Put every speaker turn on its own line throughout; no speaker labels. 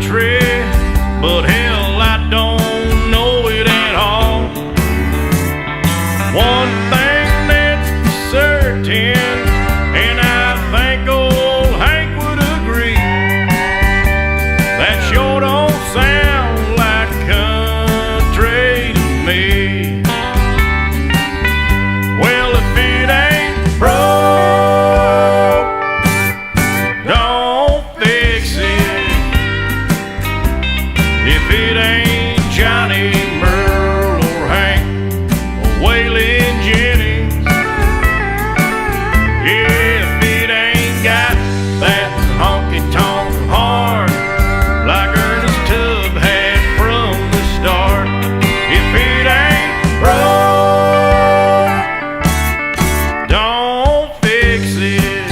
country, but hell, I don't know it at all. One thing that's certain, and I think old Hank would agree, that sure don't sound like country to me. Well, if it ain't broke, don't fix it. If it ain't Johnny, Merle, or Hank, or Waylon Jennings, yeah, if it ain't got that honky-tonk heart like Ernest Tubb had from the start, if it ain't broke, don't fix it.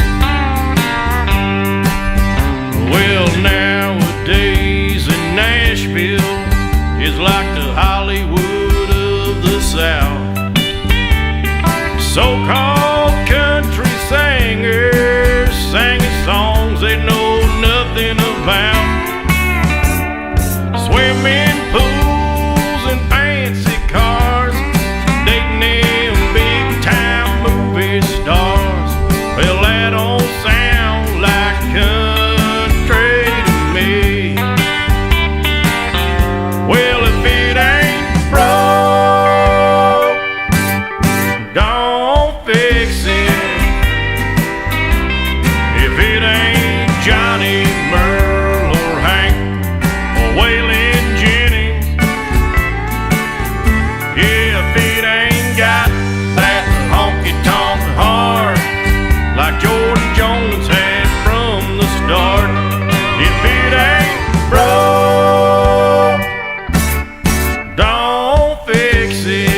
Well, nowadays in Nashville is like the Hollywood of the South. So-called country singers singing songs they know nothing about. Swimming pools and fancy cars, dating them big-time movie stars. Well, that don't sound like country to me. Well, if it ain't broke, don't fix it. If it ain't Johnny, Merle, or Hank, or Waylon Jennings, yeah, if it ain't got that honky-tonk heart like George Jones had from the start, if it ain't broke, don't fix it.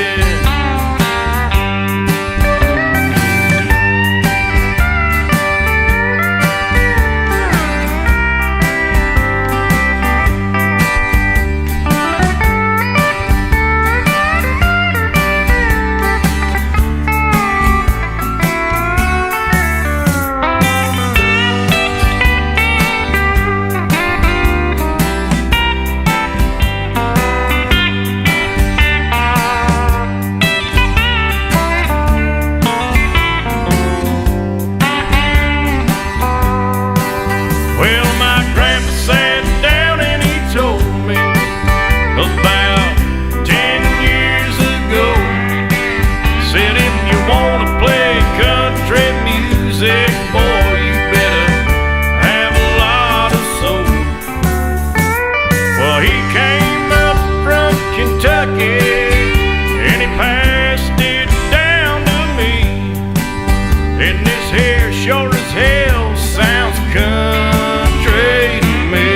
Well, my grandpa sat down and he told me about 10 years ago. Said if you wanna play country music, boy, you better have a lot of soul. Well, he came up from Kentucky and he passed it down to me. And this here sure as hell sounds country to me.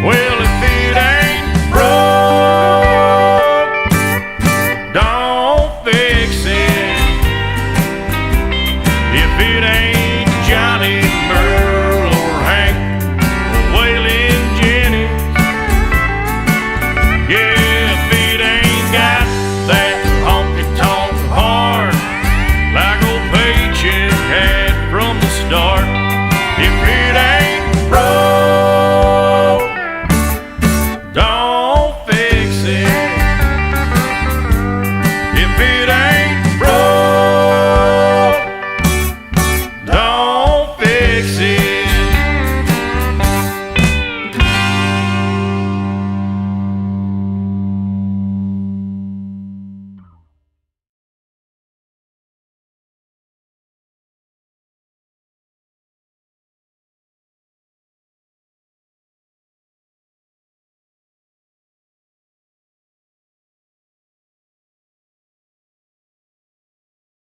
Well, if it ain't broke, don't fix it. If it ain't Johnny, Merle, or Hank, or Waylon Jennings, yeah, if it ain't got that honky-tonk heart like old Paycheck had from the start, if it ain't broke, don't fix it. If it ain't broke, don't fix it.